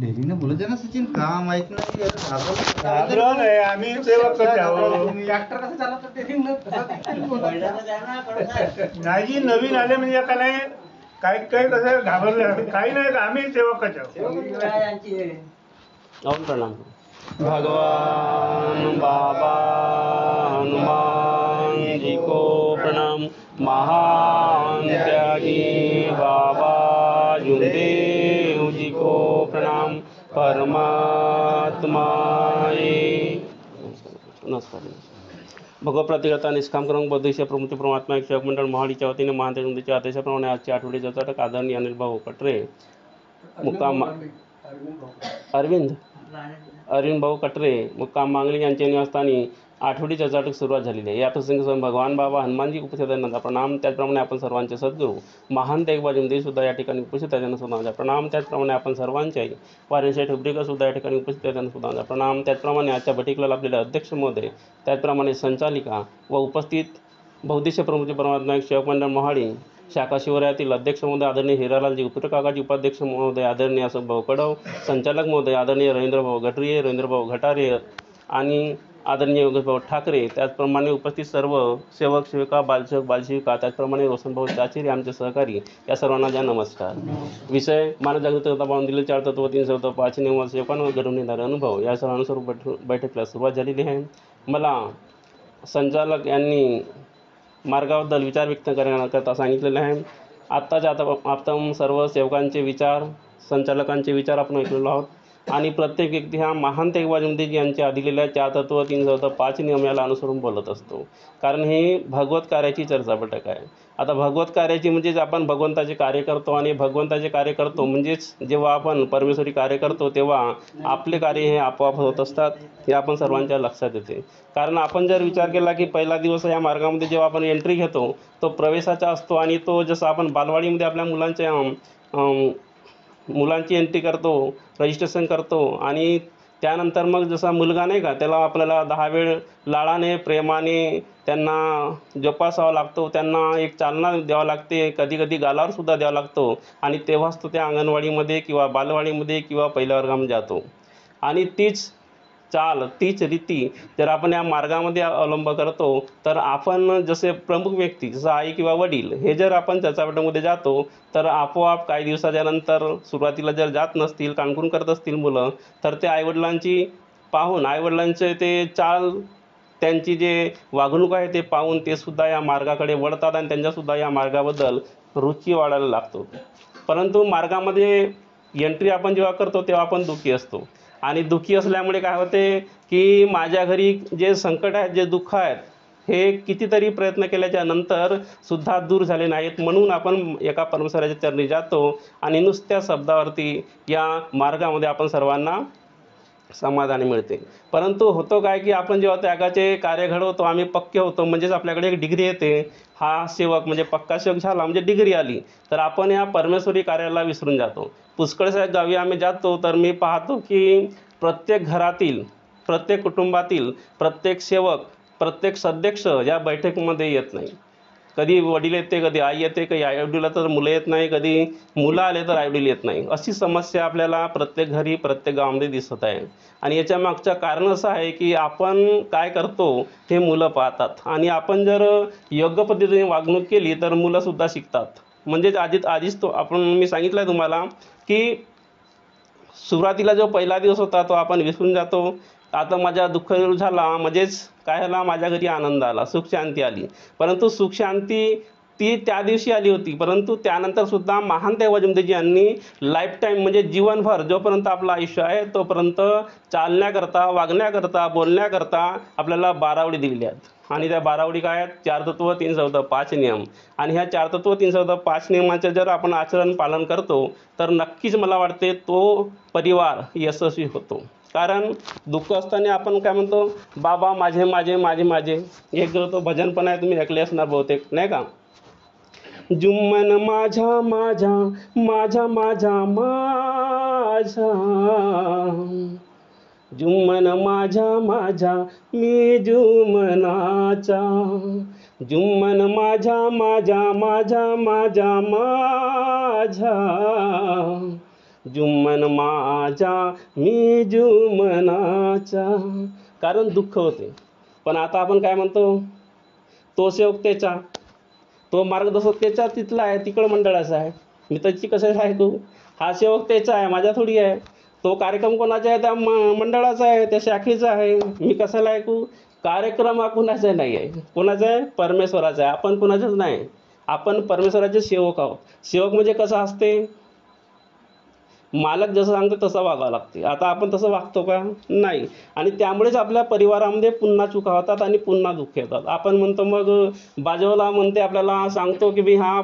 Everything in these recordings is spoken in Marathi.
डेरीनं बोलत आहे ना सचिन, काम माहित नाही घाबरलो नाही, आम्ही सेवक आहोत. ट्रॅक्टर कसं चालवतात डेरीनं नाही नवीन आले म्हणजे का नाही, काही काही कसं घाबरले काही नाही, आम्ही सेवकच आहोत. प्रणाम. भगवान बाबा हनुमान जी को प्रणाम. महान त्यागी बाबा जुमदेव जी को प्रणाम. परमात्मा नमस्कार. भगवत प्रतिगता निष्काम क्रमांक बौद्धिक प्रमुख परमात्मा एक सेवक मंडळ महाडीच्या वतीने महादेवच्या आदेशाप्रमाणे आजची आठवडी जताटक आदरणीय अनिल भाऊ कटरे मुक्काम अरविंद भाऊ कटरे मुक्काम मांगली यांच्या निवासस्थानी आठवडी जताटक सुरुवात झालेली आहे. या प्रसंगी भगवान बाबा हनुमानजी उपस्थित आहेत. प्रणाम. त्याचप्रमाणे आपण सर्वांचे सद्गुरू महान तेगबाजुमदेव सुद्धा या ठिकाणी उपस्थित आहेत, त्यांना सुद्धा प्रणाम. त्याचप्रमाणे आपण सर्वांचे वारणेश्वर ठुबरेकर सुद्धा या ठिकाणी उपस्थित आहेत, त्यांना सुद्धा प्रणाम. त्याचप्रमाणे आजच्या बैठकीला आपलेले अध्यक्ष महोदय, त्याचप्रमाणे संचालिका व उपस्थित बौद्धिक प्रमुख परमात्मा एक सेवक मंडळ मोहाडी शाखा शिवरायातील अध्यक्ष महोदय आदरणीय हिरालालजी उतरे काकाजी, उपाध्यक्ष महोदय आदरणीय अशोकभाऊ कडव, संचालक महोदय आदरणीय रवींद्रभाऊ गटरिये, रवींद्रभाऊ घटारे आणि आदरणीय योगेशभाऊ ठाकरे, त्याचप्रमाणे उपस्थित सर्व सेवक सेविका, बालसेवक बालसेविका, त्याचप्रमाणे रोशनभाऊ चाचेरी आमचे सहकारी, या सर्वांना ज्या नमस्कार. विषय मानव जागृतता पाहून दिले 4 तत्व 3 सत्व 5 नियम सेवकांवर घडून येणारे अनुभव, या सर्वांनुसार बैठकीला सुरुवात झालेली आहे. मला संचालक यांनी मार्गाबद्दल विचार व्यक्त करण्याकरता सांगितलेले आहे. आता आपण सर्व सेवकांचे विचार, संचालकांचे विचार आपण ऐकलेलो आहोत आणि प्रत्येक व्यक्ती हा महान तेगबाजुमदेव यांच्या दिलेल्या 4 तत्व 3 सत्व 5 नियम याला अनुसरून बोलत असतो, कारण ही भगवत कार्याची चर्चा बैठक आहे. आता भगवत कार्याची म्हणजेच आपण भगवंताचे कार्य करतो आणि भगवंताचे कार्य करतो म्हणजेच जेव्हा आपण परमेश्वरी कार्य करतो तेव्हा आपले कार्य हे आपोआप होत असतात, हे आपण सर्वांच्या लक्षात येते. कारण आपण जर विचार केला की पहिला दिवस या मार्गामध्ये जेव्हा आपण एंट्री घेतो तो प्रवेशाचा असतो आणि तो जसं आपण बालवाडीमध्ये आपल्या मुलांची एंट्री करतो, रजिस्ट्रेशन करतो आणि त्यानंतर मग जसा मुलगा नाही का त्याला आपल्याला 10 वेळ लाडाने प्रेमाने त्यांना जोपासावा लागतो, त्यांना एक चालना द्यावं लागते, कधी कधी गालावरसुद्धा द्यावा लागतो आणि तेव्हाच तो त्या अंगणवाडीमध्ये किंवा बालवाडीमध्ये किंवा पहिल्या वर्गामध्ये जातो. आणि तीच चाल, तीच रीती जर आपण या मार्गामध्ये अवलंब करतो तर आपण जसे प्रमुख व्यक्ती जसं आई किंवा वडील हे जर आपण चर्चापटामध्ये जातो तर आपोआप काही दिवसाच्या नंतर सुरुवातीला जर जात नसतील, कानकुन करत असतील मुलं, तर ते आईवडिलांची पाहून आईवडिलांचे ते चाल, त्यांची जे वागणूक आहे ते पाहून ते सुद्धा या मार्गाकडे वळतात आणि त्यांच्यासुद्धा या मार्गाबद्दल रुची वाढायला लागतो. परंतु मार्गामध्ये एंट्री आपण जेव्हा करतो तेव्हा आपण दुःखी असतो आणि दुःखी असल्यामुळे काय होते की माझ्या घरी जे संकट आहेत, जे दुःख आहेत, हे कितीतरी प्रयत्न केल्याच्या नंतर सुद्धा दूर झाले नाहीत. म्हणून आपण एका परमेश्वराच्या चरणी जातो आणि नुसत्या शब्दावरती या मार्गामध्ये आपण सर्वांना समाधानी मिळते. परंतु होतो काय की आपण जेव्हा त्यागाचे कार्य घडवतो, आम्ही पक्के होतो, म्हणजेच आपल्याकडे एक डिग्री येते, हा सेवक म्हणजे पक्का सेवक झाला म्हणजे डिग्री आली, तर आपण या परमेश्वरी कार्याला विसरून जातो. पुष्कळशा गावी आम्ही जातो तर मी पाहतो की प्रत्येक घरातील, प्रत्येक कुटुंबातील प्रत्येक सेवक, प्रत्येक सदस्य या बैठकीमध्ये येत नाही. कधी वडील येते, कधी आई येते, कधी आईवडिला तर मुलं येत नाही, कधी मुलं आले तर आईवडील येत नाही. अशी समस्या आपल्याला प्रत्येक घरी, प्रत्येक गावामध्ये दिसत आहे. आणि याच्या मागचं कारण असं आहे की आपण काय करतो हे मुलं पाहतात आणि आपण जर योग्य पद्धतीने वागणूक केली तर मुलंसुद्धा शिकतात. म्हणजेच आधीच तो मी सांगितलं आहे तुम्हाला की सुरुवातीला जो पहिला दिवस होता तो आपण विसरून जातो. आता माझा दुःख दूर झाला म्हणजेच काय झाला, माझ्या घरी आनंद आला, सुखशांती आली. परंतु सुखशांती ती त्या दिवशी आली होती, परंतु त्यानंतरसुद्धा महान तेगबाजुमदेव यांनी लाईफटाईम म्हणजे जीवनभर जोपर्यंत आपलं आयुष्य आहे तोपर्यंत चालण्याकरता, वागण्याकरता, बोलण्याकरता आपल्याला 12 आवडी दिलेल्या आहेत. आणि त्या 12 आवडी काय आहेत? 4 तत्व 3 सत्व 5 नियम. आणि ह्या 4 तत्व 3 सत्व 5 नियमाचं जर आपण आचरण पालन करतो तर नक्कीच मला वाटते तो परिवार यशस्वी होतो. कारण दुःख असताना आपण काय म्हणतो, बाबा माझे माझे माझे माझे, एक जो तो भजन पण आहे, तुम्ही ऐकले असणार बहुतेक नाही का, जुम्मन माझा माझा माझा माझा माझा, जुम्मन माझा माझा मी जुम्मनाचा, जुम्मन माझा माझा माझा माझा माझा, जुम्मन माझा मी जुम्मनाचा, कारण दुःख होते. पण आता आपण काय म्हणतो, तो सेवकतेचा, तो मार्गदर्शकतेचा तिथला आहे, तिकडं मंडळाचा आहे, मी त्याची कशाला ऐकू. हा सेवकतेचा आहे, माझा थोडी आहे. तो कार्यक्रम कोणाचा आहे, त्या मंडळाचा आहे, त्या शाखेचा आहे, मी कशाला ऐकू. कार्यक्रम हा कुणाचा नाही आहे, कोणाचा आहे, परमेश्वराचा आहे. आपण कुणाचंच नाही, आपण परमेश्वराचे सेवक आहोत. सेवक म्हणजे कसं असते, मालक जसं सांगतो तसं वागावं लागते. आता आपण तसं वागतो का, नाही. आणि त्यामुळेच आपल्या परिवारामध्ये पुन्हा चुका होतात आणि पुन्हा दुःख येतात. आपण म्हणतो मग बाजूला म्हणते, आपल्याला सांगतो की बी हा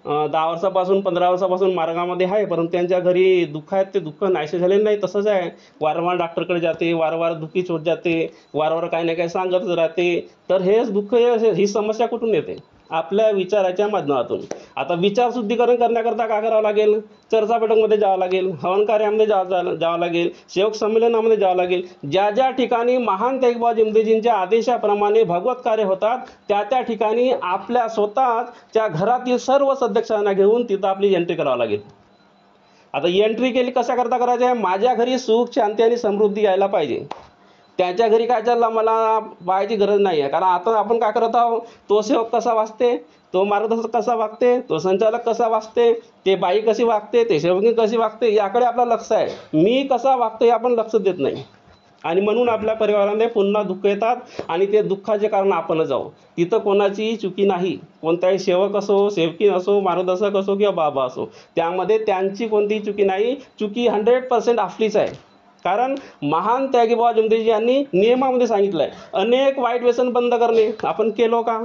10 वर्षापासून 15 वर्षापासून मार्गामध्ये आहे, परंतु त्यांच्या घरी दुःख आहेत, ते दुःख नाहीसे झालेले नाही. तसंच आहे, वारंवार डॉक्टरकडे जाते, वारंवार दुःखीच होत जाते, वारंवार काही ना काही सांगतच राहते. तर हेच दुःख, ही समस्या कुठून येते, आपल्या विचाराच्या माध्यमातून. आता विचार शुद्धीकरण करण्याकरता काय करावं लागेल, चर्चा बैठकमध्ये जावं लागेल, हवन कार्यामध्ये जावं लागेल, सेवक संमेलनामध्ये जावं लागेल. ज्या ज्या ठिकाणी महान तेगबहादूर जमतेजींच्या आदेशाप्रमाणे भगवत कार्य होतात, त्या त्या ठिकाणी आपल्या स्वतःच्या घरातील सर्व सदस्यांना घेऊन तिथं आपली एंट्री करावं लागेल. आता एंट्री केली कशाकरता करायची आहे, माझ्या घरी सुख शांती आणि समृद्धी यायला पाहिजे. त्याच्या घरी काय चाललं मला पाहायची गरज नाही आहे. कारण आता आपण काय करत आहोत, तो सेवक कसा वाचते, तो मार्गदर्शक कसा वागते, तो संचालक कसा वाचते, ते बाई कशी वागते, ते सेवकी कशी वागते, याकडे आपलं लक्ष आहे. मी कसा वागतो हे आपण लक्ष देत नाही. आणि म्हणून आपल्या परिवारामध्ये पुन्हा दुःख येतात. आणि ते दुःखाचे कारण आपणच जाऊ. तिथं कोणाचीही चुकी नाही. कोणताही सेवक असो, सेवकी असो, मार्गदर्शक असो किंवा बाबा असो, त्यामध्ये त्यांची कोणतीही चुकी नाही. चुकी 100% आपलीच आहे. कारण महान त्यागी बाबा जमतेजी यांनी नियमामध्ये सांगितलं आहे, अनेक वाईट व्यसन बंद करणे. आपण केलो का,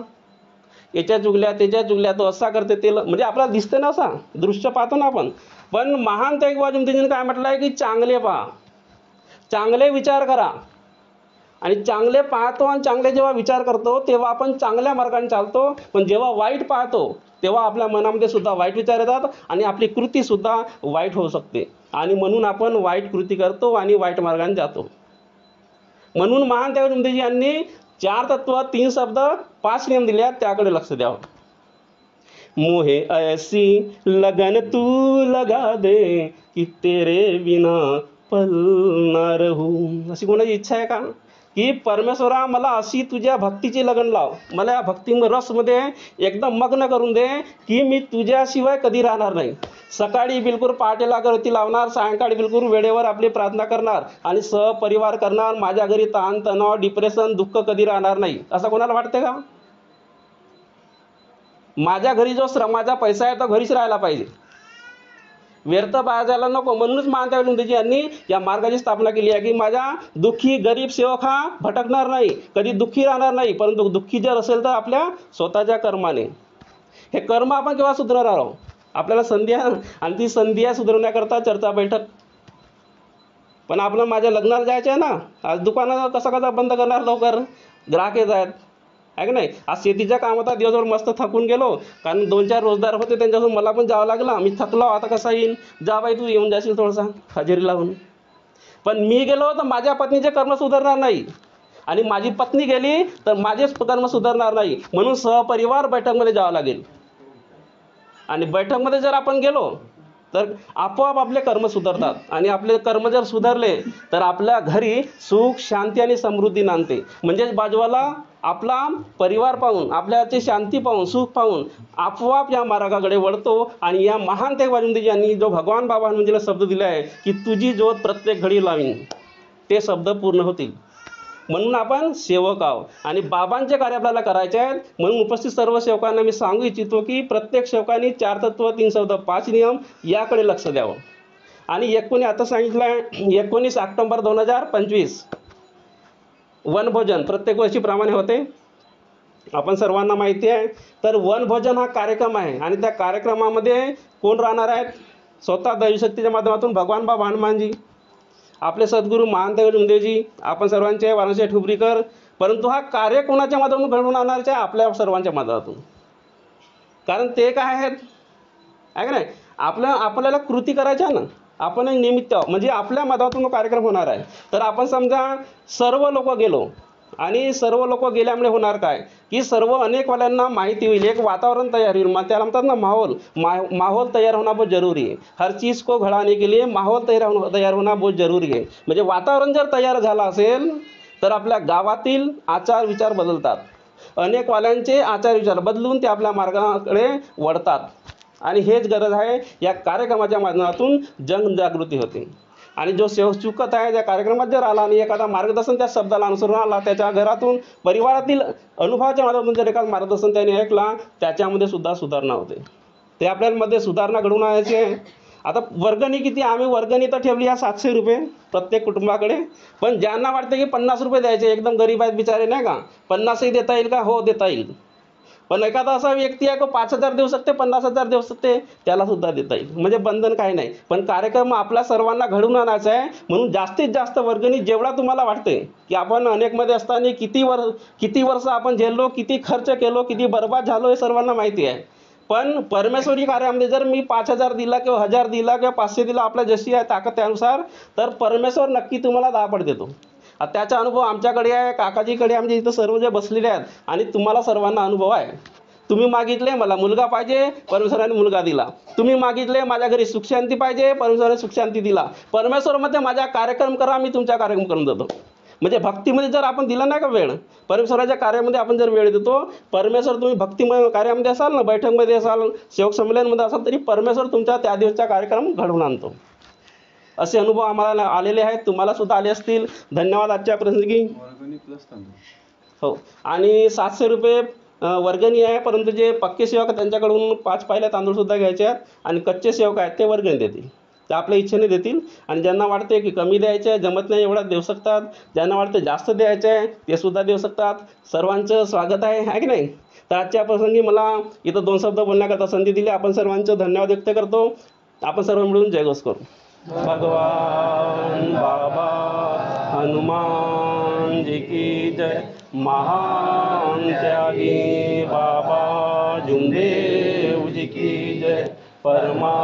याच्या चुगल्या त्याच्या चुगल्या, तो असा करते ते, म्हणजे आपल्याला दिसते ना, असा दृश्य पाहतो ना आपण. पण महान त्यागी बाबा जमतेजींनी काय म्हटलं आहे की चांगले पहा, चांगले विचार करा. आणि चांगले पाहतो आणि चांगले जेव्हा विचार करतो तेव्हा आपण चांगल्या मार्गाने चालतो. पण जेव्हा वाईट पाहतो तेव्हा आपल्या मनामध्ये सुद्धा वाईट विचार येतात आणि आपली कृतीसुद्धा वाईट होऊ शकते. आणि म्हणून आपण वाईट कृती करतो आणि वाईट मार्गाने जातो. म्हणून महान त्यागी जमतेजी यांनी 4 तत्व, 3 शब्द, 5 नियम दिले आहेत, त्याकडे लक्ष द्यावं. मोहे ऐसी लगन तू लगा दे कि तेरे बिना पल ना रहूं. अशी कोणाची इच्छा आहे का, की परमेश्वरा मला अशी तुझ्या भक्तीची लगन लाव, मला या भक्ती रसमध्ये एकदम मग्न करून दे, की मी तुझ्याशिवाय कधी राहणार नाही. सकाळी बिलकुल पहाटेला करती लावणार, सायंकाळी बिलकुल वेळेवर आपली प्रार्थना करणार आणि सहपरिवार करणार. माझ्या घरी ताण तणाव, डिप्रेशन, दुःख कधी राहणार नाही. असं कोणाला वाटते का. माझ्या घरी जो श्रमाचा पैसा आहे तो घरीच राहायला पाहिजे, व्यर्थ बाहेर जायला नको. म्हणूनच महान त्यागी जमतेजी यांनी या मार्गाची स्थापना केली आहे, की माझा दुःखी गरीब सेवक हा भटकणार नाही, कधी दुःखी राहणार नाही. परंतु दुःखी जर असेल तर आपल्या स्वतःच्या कर्माने. हे कर्म आपण केव्हा सुधारणार आहोत, आपल्याला संधी आहे, आणि ती संधी आहे सुधारण्याकरता चर्चा बैठक. पण आपलं माझ्या लग्नाला जायचं आहे ना, आज दुकानं कसं बंद करणार, लवकर ग्राहक येत आहेत, आहे की नाही. आज शेतीच्या कामात दिवसभर मस्त थकून गेलो, कारण 2-4 रोजगार होते त्यांच्यासोबत, मला पण जावं लागलं, मी थकलो. आता कसा येईन, जा बाई तू येऊन जाशील थोडासा हजेरी लावून. पण मी गेलो तर माझ्या पत्नीचे कर्म सुधारणार नाही, आणि माझी पत्नी गेली तर माझेच कर्म सुधारणार नाही. म्हणून सहपरिवार बैठकमध्ये जावं लागेल. आणि बैठकमध्ये जर आपण गेलो तर आपोआप आपले कर्म सुधारतात. आणि आपले कर्म जर सुधारले तर आपल्या घरी सुख शांती आणि समृद्धी नांदते. म्हणजेच बाजूला आपला परिवार पाहून, आपल्याची शांती पाहून, सुख पाहून आपोआप या मार्गाकडे वळतो. आणि या महान त्यागी बाबा जमतेजी यांनी जो भगवान बाबा हनुमानजीला शब्द दिला आहे, की तुझी ज्योत प्रत्येक घडी लावीन, ते शब्द पूर्ण होतील. म्हणून आपण सेवक आहोत आणि बाबांचे कार्य आपल्याला करायचे आहेत. म्हणून उपस्थित सर्व सेवकांना मी सांगू इच्छितो, की प्रत्येक सेवकांनी 4 तत्व, 3 शब्द, 5 नियम याकडे लक्ष द्यावं. आणि आता सांगितलं आहे 19 ऑक्टोबर 2025 वनभोजन प्रत्येक वर्षीप्रमाणे होते, आपण सर्वांना माहिती आहे. तर वनभोजन हा कार्यक्रम आहे. आणि त्या कार्यक्रमामध्ये कोण राहणार आहेत, स्वतः दैवशक्तीच्या माध्यमातून भगवान बाबा हनुमानजी, आपले सद्गुरू महान त्यागी जमतेजी, आपण सर्वांचे वाणीचे ठुबरीकर. परंतु हा कार्य कोणाच्या माध्यमातून घडवून आणायचा आहे, आपल्या सर्वांच्या माध्यमातून. कारण ते काय आहेत, आहे का नाही, आपल्याला कृती करायच्या ना, आपण एक निमित्त, म्हणजे आपल्या माध्यमातून कार्यक्रम होणार आहे. तर आपण समजा सर्व लोक गेलो आणि सर्व लोक गेल्यामुळे होणार काय की सर्व अनेकवाल्यांना माहिती होईल, एक वातावरण तयार होईल, त्याला म्हणतात ना माहौल तैयार होना बहुत जरूरी है. हर चीज़ को घडाने के लिए माहौल तैयार होना बहुत जरूरी है. म्हणजे वातावरण जर तयार झालं असेल तर आपल्या गावातील आचार विचार बदलतात. अनेक वाल्यांचे आचार विचार बदलून ते आपल्या मार्गाकडे वळतात. आणि हेच गरज आहे. या कार्यक्रमाच्या माध्यमातून जनजागृती होते. आणि जो सेव चुकत आहे त्या कार्यक्रमात जर आला आणि एखादा मार्गदर्शन त्या शब्दाला अनुसरून आला, त्याच्या घरातून परिवारातील अनुभवाच्या माध्यमातून जर एखादा मार्गदर्शन त्याने ऐकला, त्याच्यामध्ये सुद्धा सुधारणा होते. ते आपल्यामध्ये सुधारणा घडवून आणायची आहे. आता वर्गणी किती, आम्ही वर्गणी तर ठेवली आहे 700 रुपये प्रत्येक कुटुंबाकडे. पण ज्यांना वाटतं की 50 रुपये द्यायचे, एकदम गरीब आहेत बिचारे नाही का, 50ही देता येईल का, हो देता येईल. पण एखादा असा व्यक्ती आहे की 5,000 देऊ शकते, 50,000 देऊ शकते, त्यालासुद्धा देता येईल. म्हणजे बंधन काही नाही. पण कार्यक्रम आपल्या सर्वांना घडवून आणायचा आहे. म्हणून जास्तीत जास्त वर्गणी जेवढा तुम्हाला वाटते की आपण अनेकमध्ये असताना किती वर्ष आपण झेललो, किती खर्च केलो, किती बर्बाद झालो, हे सर्वांना माहिती आहे. पण परमेश्वरी कार्यामध्ये जर मी 5,000 दिला किंवा 1,000 दिला किंवा 500 दिला, आपल्या जशी आहे ताकद त्यानुसार, तर परमेश्वर नक्की तुम्हाला 10 पट देतो. त्याचा अनुभव आमच्याकडे आहे, काकाजीकडे, आमच्या इथं सर्व जे बसलेले आहेत आणि तुम्हाला सर्वांना अनुभव आहे. तुम्ही मागितले मला मुलगा पाहिजे, परमेश्वराने मुलगा दिला. तुम्ही मागितले माझ्या घरी सुखशांती पाहिजे, परमेश्वराने सुखशांती दिला. परमेश्वरमध्ये माझा कार्यक्रम करा, मी तुमचा कार्यक्रम करून देतो. म्हणजे भक्तीमध्ये जर आपण दिला नाही का वेळ, परमेश्वराच्या कार्यामध्ये आपण जर वेळ देतो, परमेश्वर तुम्ही भक्तिमय कार्यामध्ये असाल ना, बैठकमध्ये असाल, सेवक संमेलनमध्ये असाल, तरी परमेश्वर तुमच्या त्या दिवसचा कार्यक्रम घडवून आणतो. असे अनुभव आम्हाला आलेले आहेत, तुम्हाला सुद्धा आले असतील. धन्यवाद आजच्या प्रसंगी. हो, आणि 700 रुपये वर्गणी आहे. परंतु जे पक्के सेवक आहेत त्यांच्याकडून 5 पायल्या तांदूळसुद्धा घ्यायचे आहेत. आणि कच्चे सेवक आहेत ते वर्गणी देतील, ते आपल्या इच्छेने देतील. आणि ज्यांना वाटते की कमी द्यायचे आहे, जमत नाही एवढा देऊ शकतात. ज्यांना वाटते जास्त द्यायचे आहे ते सुद्धा देऊ शकतात. सर्वांचं स्वागत आहे की नाही. तर आजच्या प्रसंगी मला इथं 2 शब्द बोलण्याकरता संधी दिली. आपण सर्वांचं धन्यवाद व्यक्त करतो. आपण सर्व मिळून जयघोष करू. भगवान बाबा हनुमान जी की जय. महान त्यागी बाबा जुमदेव जी की जय. परमा